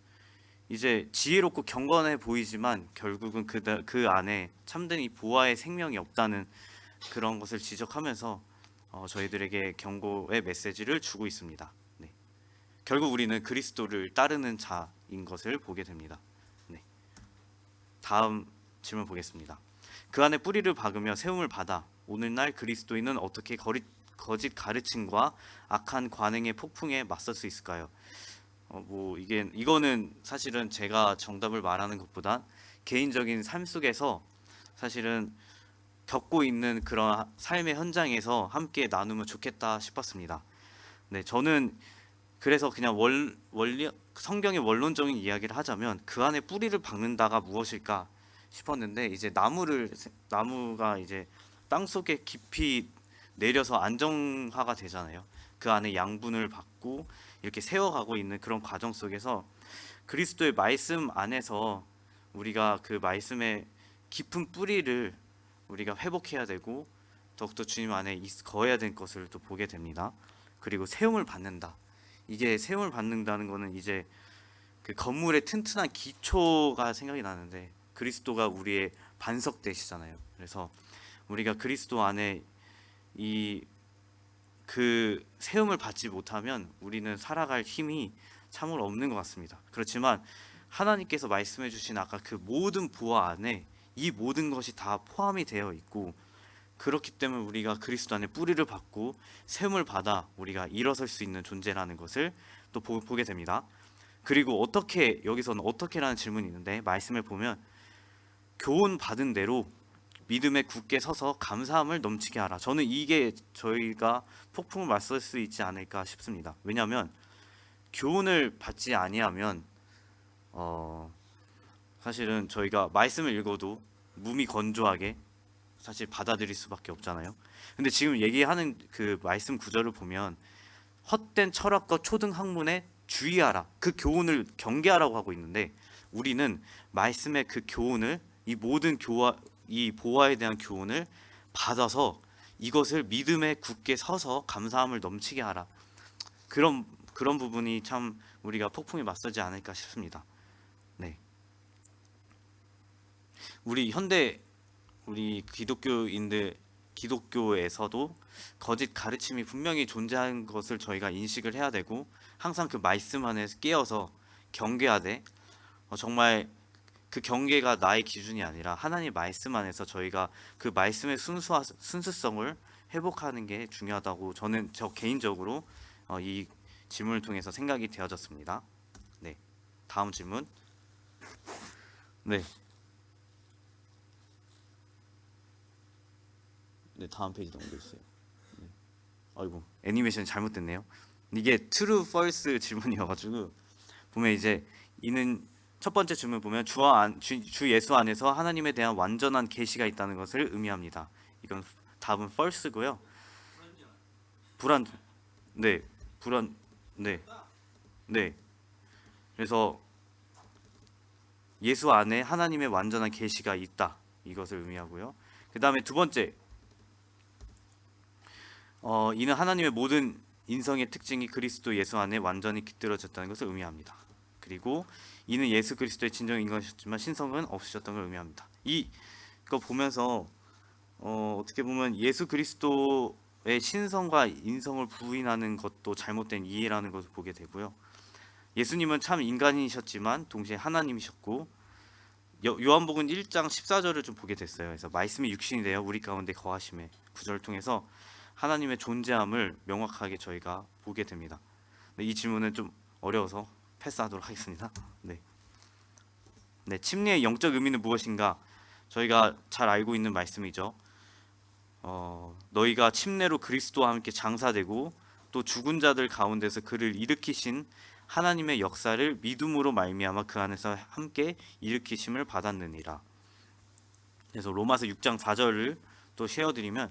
이제 지혜롭고 경건해 보이지만 결국은 그 안에 참된 이 보화의 생명이 없다는 그런 것을 지적하면서 저희들에게 경고의 메시지를 주고 있습니다. 네. 결국 우리는 그리스도를 따르는 자인 것을 보게 됩니다. 네. 다음 질문 보겠습니다. 그 안에 뿌리를 박으며 세움을 받아 오늘날 그리스도인은 어떻게 거짓 가르침과 악한 관행의 폭풍에 맞설 수 있을까요? 뭐 이거는 사실은 제가 정답을 말하는 것보다 개인적인 삶 속에서 사실은 겪고 있는 그런 삶의 현장에서 함께 나누면 좋겠다 싶었습니다. 네, 저는 그래서 그냥 원리 성경의 원론적인 이야기를 하자면 그 안에 뿌리를 박는다가 무엇일까 싶었는데, 이제 나무가 이제 땅 속에 깊이 내려서 안정화가 되잖아요. 그 안에 양분을 받고 이렇게 세워가고 있는 그런 과정 속에서 그리스도의 말씀 안에서 우리가 그 말씀의 깊은 뿌리를 우리가 회복해야 되고 더욱더 주님 안에 거해야 될 것을 또 보게 됩니다. 그리고 세움을 받는다. 이게 세움을 받는다는 거는 이제 그 건물의 튼튼한 기초가 생각이 나는데 그리스도가 우리의 반석 되시잖아요. 그래서 우리가 그리스도 안에 그 세움을 받지 못하면 우리는 살아갈 힘이 참으로 없는 것 같습니다. 그렇지만 하나님께서 말씀해 주신 아까 그 모든 보화 안에 이 모든 것이 다 포함이 되어 있고, 그렇기 때문에 우리가 그리스도 안에 뿌리를 받고 세움을 받아 우리가 일어설 수 있는 존재라는 것을 또 보게 됩니다. 그리고 여기서는 어떻게라는 질문이 있는데 말씀을 보면 교훈 받은 대로 믿음에 굳게 서서 감사함을 넘치게 하라. 저는 이게 저희가 폭풍을 맞설 수 있지 않을까 싶습니다. 왜냐하면 교훈을 받지 아니하면 사실은 저희가 말씀을 읽어도 몸이 건조하게 사실 받아들일 수밖에 없잖아요. 근데 지금 얘기하는 그 말씀 구절을 보면 헛된 철학과 초등 학문에 주의하라, 그 교훈을 경계하라고 하고 있는데, 우리는 말씀의 그 교훈을, 이 보화에 대한 교훈을 받아서 이것을 믿음에 굳게 서서 감사함을 넘치게 하라. 그런 부분이 참 우리가 폭풍에 맞서지 않을까 싶습니다. 네. 우리 기독교에서도 거짓 가르침이 분명히 존재하는 것을 저희가 인식을 해야 되고, 항상 그 말씀 안에 깨어서 경계하되, 정말 그 경계가 나의 기준이 아니라 하나님 말씀 안에서 저희가 그 말씀의 순수성을 회복하는 게 중요하다고 저 개인적으로 이 질문을 통해서 생각이 되어졌습니다. 네, 다음 질문. 네, 다음 페이지 넘겨주세요. 네. 아이고, 애니메이션 잘못됐네요. 이게 true, false 질문이어가지고 보면 이제 이는 첫 번째 질문 보면 주 예수 안에서 하나님에 대한 완전한 계시가 있다는 것을 의미합니다. 이건 답은 false고요. 불안 네 불안 네 네. 그래서 예수 안에 하나님의 완전한 계시가 있다 이것을 의미하고요. 그 다음에 두 번째 이는 하나님의 모든 인성의 특징이 그리스도 예수 안에 완전히 깃들어졌다는 것을 의미합니다. 그리고 이는 예수 그리스도의 진정 인간이셨지만 신성은 없으셨던 걸 의미합니다. 이거 보면서 어떻게 보면 예수 그리스도의 신성과 인성을 부인하는 것도 잘못된 이해라는 것을 보게 되고요. 예수님은 참 인간이셨지만 동시에 하나님이셨고 요한복음 1장 14절을 좀 보게 됐어요. 그래서 말씀이 육신이 되어 우리 가운데 거하심에 구절을 통해서 하나님의 존재함을 명확하게 저희가 보게 됩니다. 이 질문은 좀 어려워서 패스하도록 하겠습니다. 네, 침례의 영적 의미는 무엇인가? 저희가 잘 알고 있는 말씀이죠. 너희가 침례로 그리스도와 함께 장사되고 또 죽은 자들 가운데서 그를 일으키신 하나님의 역사를 믿음으로 말미암아 그 안에서 함께 일으키심을 받았느니라. 그래서 로마서 6장 4절을 또 쉐어드리면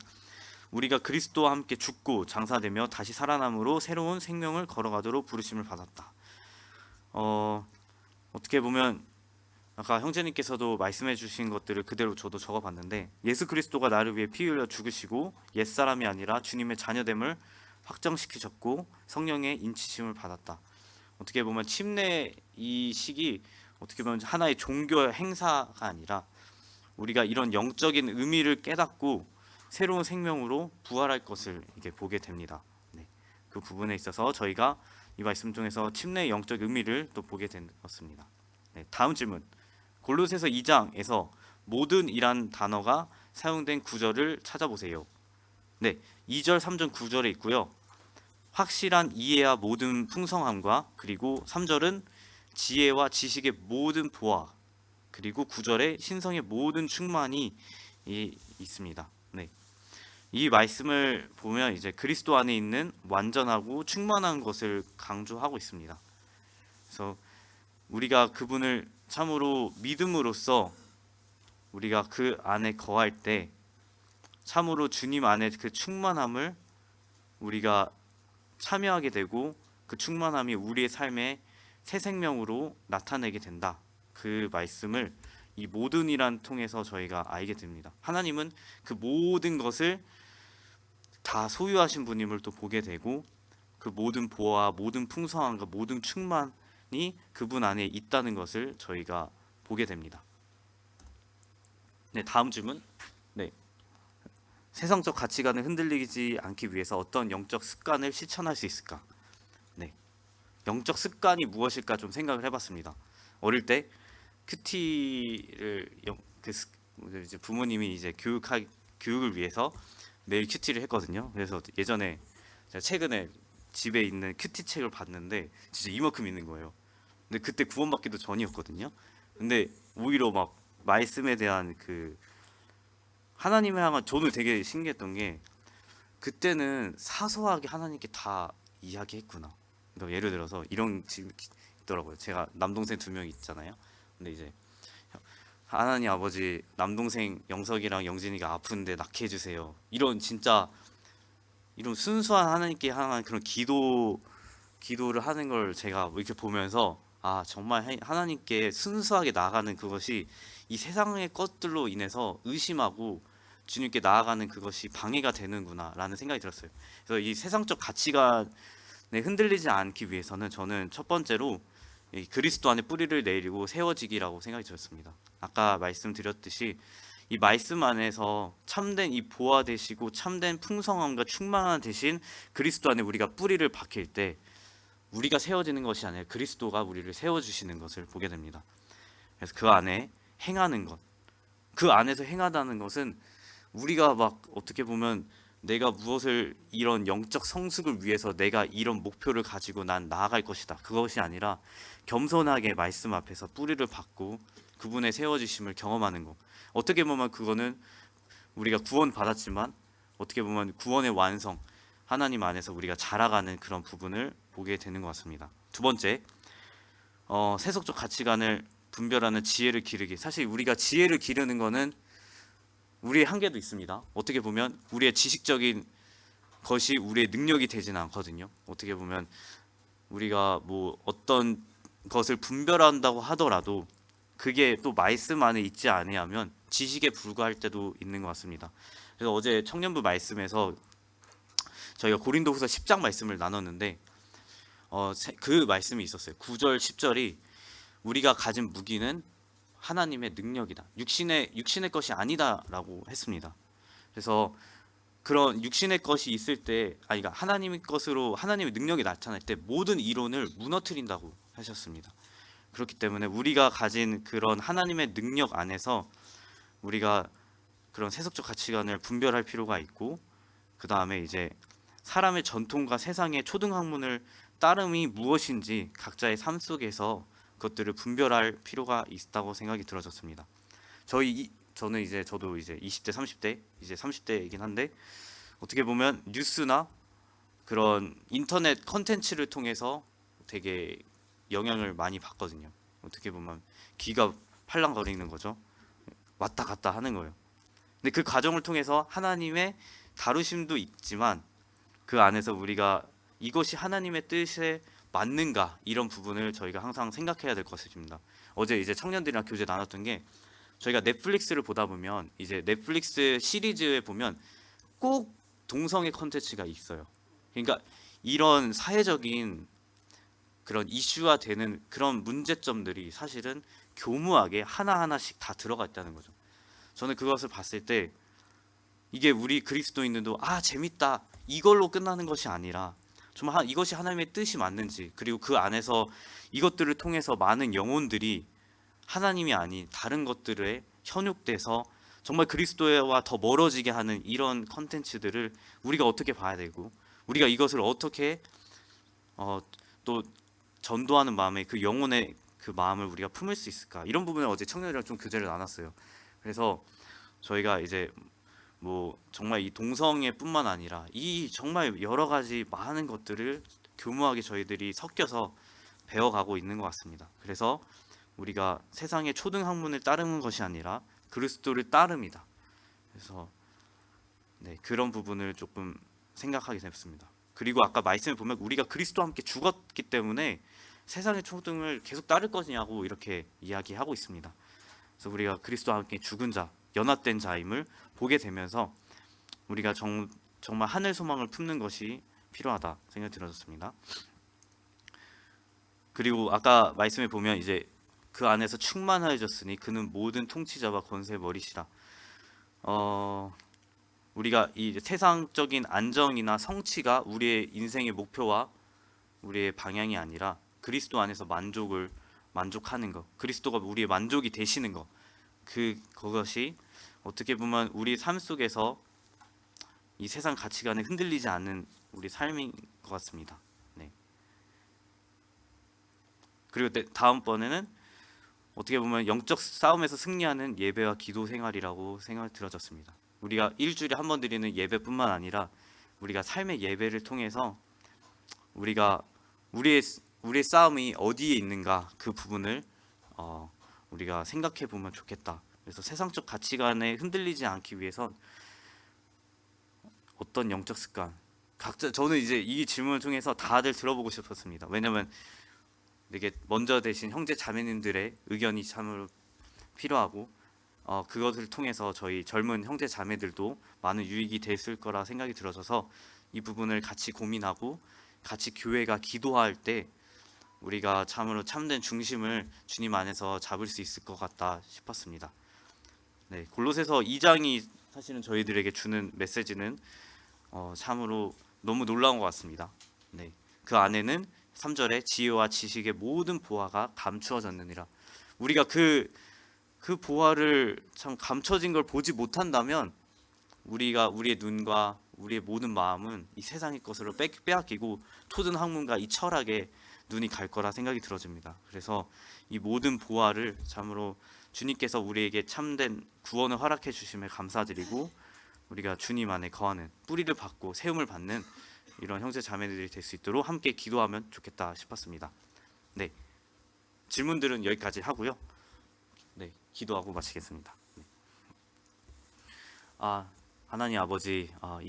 우리가 그리스도와 함께 죽고 장사되며 다시 살아남으로 새로운 생명을 걸어가도록 부르심을 받았다. 어떻게 보면 아까 형제님께서도 말씀해 주신 것들을 그대로 저도 적어봤는데 예수 그리스도가 나를 위해 피 흘려 죽으시고 옛사람이 아니라 주님의 자녀됨을 확정시키셨고 성령의 인치심을 받았다. 어떻게 보면 침례 이 시기 어떻게 보면 하나의 종교 행사가 아니라 우리가 이런 영적인 의미를 깨닫고 새로운 생명으로 부활할 것을 이게 보게 됩니다. 네, 그 부분에 있어서 저희가 이 말씀 중에서 침례의 영적 의미를 또 보게 되었습니다. 네, 다음 질문. 골로새서 2장에서 모든이란 단어가 사용된 구절을 찾아보세요. 네, 2절, 3절, 9절에 있고요. 확실한 이해와 모든 풍성함과 그리고 3절은 지혜와 지식의 모든 보화 그리고 9절에 신성의 모든 충만이 있습니다. 네. 이 말씀을 보면 이제 그리스도 안에 있는 완전하고 충만한 것을 강조하고 있습니다. 그래서 우리가 그분을 참으로 믿음으로써 우리가 그 안에 거할 때 참으로 주님 안에 그 충만함을 우리가 참여하게 되고 그 충만함이 우리의 삶에 새 생명으로 나타내게 된다. 그 말씀을 이 모든이란 통해서 저희가 알게 됩니다. 하나님은 그 모든 것을 다 소유하신 분임을 또 보게 되고 그 모든 보화, 모든 풍성함과 모든 충만이 그분 안에 있다는 것을 저희가 보게 됩니다. 네, 다음 질문. 네. 세상적 가치관을 흔들리지 않기 위해서 어떤 영적 습관을 실천할 수 있을까? 네, 영적 습관이 무엇일까 좀 생각을 해봤습니다. 어릴 때 큐티를 이제 부모님이 이제 교육을 위해서 매일 큐티를 했거든요. 그래서 예전에 제가 최근에 집에 있는 큐티 책을 봤는데 진짜 이만큼 있는 거예요. 근데 그때 구원받기도 전이었거든요. 근데 오히려 막 말씀에 대한 그 하나님을 향한 저는 되게 신기했던 게 그때는 사소하게 하나님께 다 이야기했구나. 그러니까 예를 들어서 이런 지금 있더라고요. 제가 남동생 2명 있잖아요. 근데 이제 하나님 아버지 남동생 영석이랑 영진이가 아픈데 낫게 해주세요. 이런 진짜 이런 순수한 하나님께 향한 그런 기도를 하는 걸 제가 이렇게 보면서 아 정말 하나님께 순수하게 나아가는 그것이 이 세상의 것들로 인해서 의심하고 주님께 나아가는 그것이 방해가 되는구나 라는 생각이 들었어요. 그래서 이 세상적 가치관에 흔들리지 않기 위해서는 저는 첫 번째로 이 그리스도 안에 뿌리를 내리고 세워지기라고 생각이 들었습니다. 아까 말씀드렸듯이 이 말씀 안에서 참된 이 보화 되시고 참된 풍성함과 충만한 대신 그리스도 안에 우리가 뿌리를 박힐 때 우리가 세워지는 것이 아니라 그리스도가 우리를 세워주시는 것을 보게 됩니다. 그래서 그 안에 행하는 것, 그 안에서 행하다는 것은 우리가 막 어떻게 보면 내가 무엇을 이런 영적 성숙을 위해서 내가 이런 목표를 가지고 난 나아갈 것이다. 그것이 아니라 겸손하게 말씀 앞에서 뿌리를 받고 그분의 세워주심을 경험하는 것. 어떻게 보면 그거는 우리가 구원 받았지만 어떻게 보면 구원의 완성, 하나님 안에서 우리가 자라가는 그런 부분을 보게 되는 것 같습니다. 두 번째, 세속적 가치관을 분별하는 지혜를 기르기. 사실 우리가 지혜를 기르는 거는 우리의 한계도 있습니다. 어떻게 보면 우리의 지식적인 것이 우리의 능력이 되지는 않거든요. 어떻게 보면 우리가 뭐 어떤 것을 분별한다고 하더라도 그게 또 말씀 안에 있지 아니하면 지식에 불과할 때도 있는 것 같습니다. 그래서 어제 청년부 말씀에서 저희가 고린도후서 10장 말씀을 나눴는데 그 말씀이 있었어요. 9절 10절이 우리가 가진 무기는 하나님의 능력이다. 육신의 것이 아니다라고 했습니다. 그래서 그런 육신의 것이 있을 때, 그러니까 하나님의 것으로 하나님의 능력이 나타날 때 모든 이론을 무너뜨린다고 하셨습니다. 그렇기 때문에 우리가 가진 그런 하나님의 능력 안에서 우리가 그런 세속적 가치관을 분별할 필요가 있고, 그 다음에 이제 사람의 전통과 세상의 초등학문을 따름이 무엇인지 각자의 삶 속에서 그것들을 분별할 필요가 있다고 생각이 들어졌습니다. 저는 이제 저도 이제 20대, 30대, 이제 30대이긴 한데 어떻게 보면 뉴스나 그런 인터넷 컨텐츠를 통해서 되게 영향을 많이 받거든요. 어떻게 보면 귀가 팔랑거리는 거죠. 왔다 갔다 하는 거예요. 근데 그 과정을 통해서 하나님의 다루심도 있지만 그 안에서 우리가 이것이 하나님의 뜻에 맞는가 이런 부분을 저희가 항상 생각해야 될 것입니다. 어제 이제 청년들이랑 교제 나눴던 게 저희가 넷플릭스를 보다 보면 이제 넷플릭스 시리즈에 보면 꼭 동성애 컨텐츠가 있어요. 그러니까 이런 사회적인 그런 이슈화 되는 그런 문제점들이 사실은 교묘하게 하나하나씩 다 들어가 있다는 거죠. 저는 그것을 봤을 때 이게 우리 그리스도인들도 재밌다 이걸로 끝나는 것이 아니라 정말 이것이 하나님의 뜻이 맞는지, 그리고 그 안에서 이것들을 통해서 많은 영혼들이 하나님이 아닌 다른 것들에 현혹돼서 정말 그리스도와 더 멀어지게 하는 이런 컨텐츠들을 우리가 어떻게 봐야 되고, 우리가 이것을 어떻게 또 전도하는 마음에 그 영혼의 그 마음을 우리가 품을 수 있을까, 이런 부분을 어제 청년이랑 좀 교제를 나눴어요. 그래서 저희가 이제 뭐 정말 이 동성애뿐만 아니라 이 정말 여러 가지 많은 것들을 교묘하게 저희들이 섞여서 배워가고 있는 것 같습니다. 그래서 우리가 세상의 초등학문을 따르는 것이 아니라 그리스도를 따름이다. 그래서 그런 부분을 조금 생각하게 됐습니다. 그리고 아까 말씀을 보면 우리가 그리스도와 함께 죽었기 때문에 세상의 초등을 계속 따를 거냐고 이렇게 이야기하고 있습니다. 그래서 우리가 그리스도와 함께 죽은 자, 연합된 자임을 보게 되면서 우리가 정말 하늘 소망을 품는 것이 필요하다 생각이 들어졌습니다. 그리고 아까 말씀에 보면 이제 그 안에서 충만하여졌으니 그는 모든 통치자와 권세의 머리시라. 우리가 이 세상적인 안정이나 성취가 우리의 인생의 목표와 우리의 방향이 아니라 그리스도 안에서 만족하는 것, 그리스도가 우리의 만족이 되시는 것, 그것이 어떻게 보면 우리 삶 속에서 이 세상 가치관에 흔들리지 않는 우리 삶인 것 같습니다. 그리고 다음번에는 어떻게 보면 영적 싸움에서 승리하는 예배와 기도 생활이라고 생각이 들어졌습니다. 우리가 일주일에 한 번 드리는 예배뿐만 아니라 우리가 삶의 예배를 통해서 우리가 우리의 싸움이 어디에 있는가 그 부분을 우리가 생각해 보면 좋겠다. 그래서 세상적 가치관에 흔들리지 않기 위해선 어떤 영적 습관, 저는 이제 이 질문을 통해서 다들 들어보고 싶었습니다. 왜냐하면 이게 먼저 되신 형제 자매님들의 의견이 참으로 필요하고 그것을 통해서 저희 젊은 형제 자매들도 많은 유익이 됐을 거라 생각이 들어져서 이 부분을 같이 고민하고 같이 교회가 기도할 때 우리가 참으로 참된 중심을 주님 안에서 잡을 수 있을 것 같다 싶었습니다. 골로새서 2장이 사실은 저희들에게 주는 메시지는 참으로 너무 놀라운 것 같습니다. 그 안에는 3절에 지혜와 지식의 모든 보화가 감추어졌느니라. 우리가 그 보화를 참 감춰진 걸 보지 못한다면 우리의 눈과 우리의 모든 마음은 이 세상의 것으로 빼앗기고 초등학문과 이 철학에 눈이 갈 거라 생각이 들어집니다. 그래서 이 모든 보화를 참으로 주님께서 우리에게 참된 구원을 허락해 주심에 감사드리고 우리가 주님 안에 거하는 뿌리를 받고 세움을 받는 이런 형제 자매들이 될 수 있도록 함께 기도하면 좋겠다 싶었습니다. 질문들은 여기까지 하고요. 네, 기도하고 마치겠습니다. 네. 하나님 아버지, 이